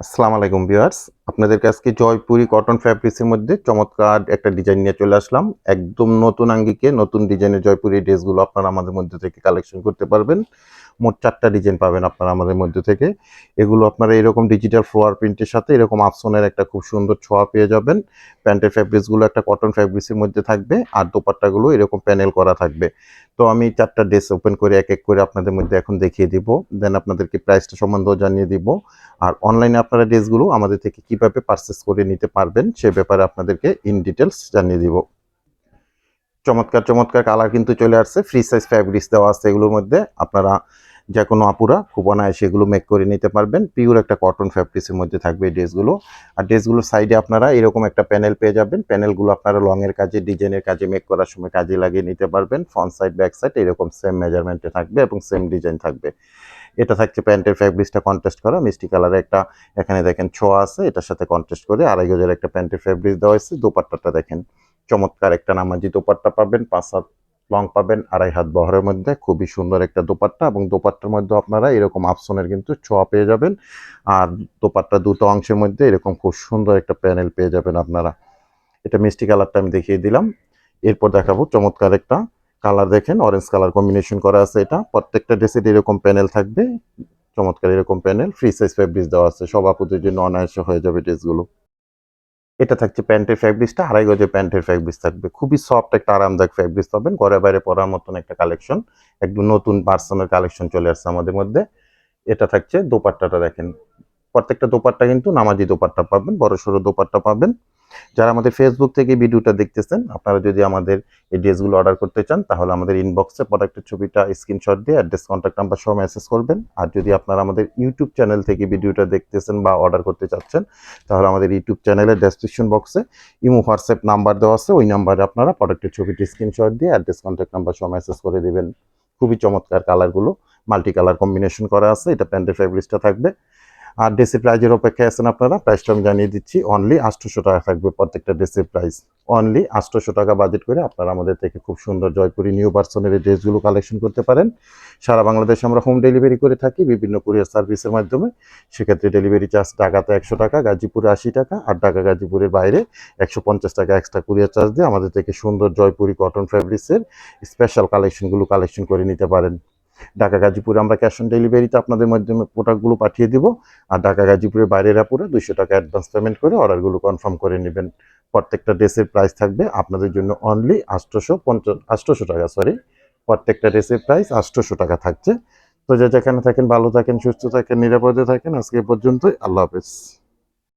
আসসালামু আলাইকুম ভিউয়ার্স, আপনাদেরকে আজকে জয়পুরি কটন ফ্যাব্রিক্সের মধ্যে চমৎকার একটা ডিজাইন নিয়ে চলে আসলাম। একদম নতুন আঙ্গিকে নতুন ডিজাইনের জয়পুরি ড্রেসগুলো আপনারা আমাদের মধ্যে থেকে কালেকশন করতে পারবেন। মোট ৪ টা ডিজাইন পাবেন আপনারা আমাদের মধ্যে থেকে। এগুলো আপনারা এরকম ডিজিটাল ফ্লোয়ার প্রিন্টের সাথে এরকম আফসনের একটা খুব সুন্দর ছোঁয়া পেয়ে যাবেন। প্যান্টের ফ্যাব্রিক্সগুলো একটা কটন ফ্যাব্রিক্সের মধ্যে থাকবে আর দোপাট্টাগুলো এরকম প্যানেল করা থাকবে। তো আমি ৪ টা ড্রেস ওপেন করে এক করে আপনাদের মধ্যে এখন দেখিয়ে দিব। দেন আপনাদেরকে প্রাইসটা সম্বন্ধেও জানিয়ে দিব। আর অনলাইনে আপনারা ড্রেসগুলো আমাদের থেকে কিভাবে পারচেস করে নিতে পারবেন সে ব্যাপারে আপনাদেরকে ইন ডিটেলস জানিয়ে দিব। চমৎকার চমৎকার কালার কিন্তু চলে আসছে, ফ্রি সাইজ ফ্যাব্রিক্স দেওয়া আছে এগুলোর মধ্যে। আপনারা যে কোনো আপুরা খুব অনায়াসে এগুলো মেক করে নিতে পারবেন। পিওর একটা কটন ফ্যাব্রিক্সের মধ্যে থাকবে এই ড্রেসগুলো। আর ড্রেসগুলোর সাইডে আপনারা এরকম একটা প্যানেল পেয়ে যাবেন। প্যানেলগুলো আপনারা লংয়ের কাজে, ডিজাইনের কাজে, মেক করার সময় কাজে লাগিয়ে নিতে পারবেন। ফ্রন্ট সাইড ব্যাক সাইড এরকম সেম মেজারমেন্টে থাকবে এবং সেম ডিজাইন থাকবে। এটা থাকছে প্যান্টের ফ্যাব্রিক্সটা কন্ট্রাস্ট করা মিষ্টি কালারের একটা, এখানে দেখেন ছোঁয়া আছে, এটার সাথে কন্ট্রাস্ট করে ২.৫ গজের একটা প্যান্টের ফ্যাব্রিক্স দেওয়া হয়েছে। দোপাট্টাটা দেখেন, চমৎকার একটা নামাজি দোপাট্টা পাবেন, ৫ হাত লং পাবেন, ২.৫ হাত বহরের মধ্যে। খুবই সুন্দর একটা দোপাট্টা এবং দোপাট্টার মধ্যে আপনারা এরকম আফসনের কিন্তু ছোঁয়া পেয়ে যাবেন। আর দোপাট্টা দুটো অংশের মধ্যে এরকম খুব সুন্দর একটা প্যানেল পেয়ে যাবেন আপনারা। এটা মিষ্টি কালারটা আমি দেখিয়ে দিলাম। এরপর দেখাবো চমৎকার একটা কালার, দেখেন অরেঞ্জ কালার কম্বিনেশন করা আছে। এটা প্রত্যেকটা ড্রেসের এরকম প্যানেল থাকবে, চমৎকার এরকম প্যানেল, ফ্রি সাইজ ফ্যাব্রিক্স দেওয়া আছে, সব আপুদের জন্য অনায়াসে হয়ে যাবে ড্রেসগুলো। এটা থাকছে প্যান্টের ফ্যাব্রিক্সটা, ২.৫ গজের প্যান্টের ফ্যাব্রিক্স থাকবে, খুবই সফট একটা আরামদায়ক ফ্যাব্রিক্স পাবেন, ঘরে বাইরে পরার মতন একটা কালেকশন। একদম নতুন ভার্সনের কালেকশন চলে আসছে আমাদের মধ্যে। এটা থাকছে দোপাট্টাটা, দেখেন প্রত্যেকটা দোপাট্টা কিন্তু নামাজি দোপাট্টা পাবেন, বড় সড়ো দোপাট্টা পাবেন। যারা আমাদের ফেসবুক থেকে ভিডিওটা দেখতেছেন, আপনারা যদি আমাদের এই ড্রেসগুলো অর্ডার করতে চান তাহলে আমাদের ইনবক্সে প্রোডাক্টের ছবিটা স্ক্রিনশট দিয়ে অ্যাড্রেস, কন্ট্যাক্ট নাম্বার সহ মেসেজ করবেন। আর যদি আপনারা আমাদের ইউটিউব চ্যানেল থেকে ভিডিওটা দেখতেছেন বা অর্ডার করতে চাচ্ছেন তাহলে আমাদের ইউটিউব চ্যানেলের ডেসক্রিপশন বক্সে ইমো হোয়াটসঅ্যাপ নাম্বার দেওয়া আছে, ওই নাম্বারে আপনারা প্রোডাক্টের ছবিটি স্ক্রিনশট দিয়ে অ্যাড্রেস, কন্ট্যাক্ট নাম্বার সহ মেসেজ করে দিবেন। খুবই চমৎকার কালারগুলো, মাল্টি কালার কম্বিনেশন করা আছে। এটা প্যান্টের ফ্যাব্রিক্সটা থাকবে। আর ড্রেসের প্রাইজের অপেক্ষায় আছেন আপনারা, প্রাইসটা আমি জানিয়ে দিচ্ছি। অনলি ৮০০ টাকা থাকবে প্রত্যেকটা ড্রেসের প্রাইস। অনলি ৮০০ টাকা বাজেট করে আপনারা আমাদের থেকে খুব সুন্দর জয়পুরি নিউ ভার্সনের এই ড্রেসগুলো কালেকশন করতে পারেন। সারা বাংলাদেশে আমরা হোম ডেলিভারি করে থাকি বিভিন্ন কুরিয়ার সার্ভিসের মাধ্যমে। সেক্ষেত্রে ডেলিভারি চার্জ ঢাকাতে ১০০ টাকা, গাজীপুরে ৮০ টাকা, আর ঢাকা গাজীপুরের বাইরে ১৫০ টাকা এক্সট্রা কুরিয়ার চার্জ দিয়ে আমাদের থেকে সুন্দর জয়পুরি কটন ফ্যাব্রিক্সের স্পেশাল কালেকশনগুলো কালেকশন করে নিতে পারেন। ঢাকা গাজীপুরে আমরা ক্যাশ অন ডেলিভারিতে আপনাদের মাধ্যমে প্রোডাক্টগুলো পাঠিয়ে দিব। আর ঢাকা গাজীপুরের বাইরের আপুরা ২০০ টাকা অ্যাডভান্স পেমেন্ট করে অর্ডারগুলো কনফার্ম করে নেবেন। প্রত্যেকটা ড্রেসের প্রাইস থাকবে আপনাদের জন্য অনলি ৮০০ টাকা, প্রত্যেকটা ড্রেসের প্রাইস ৮০০ টাকা থাকছে। তো যে যেখানে থাকেন ভালো থাকেন, সুস্থ থাকেন, নিরাপদে থাকেন। আজকে এ পর্যন্তই। আল্লাহ হাফেজ।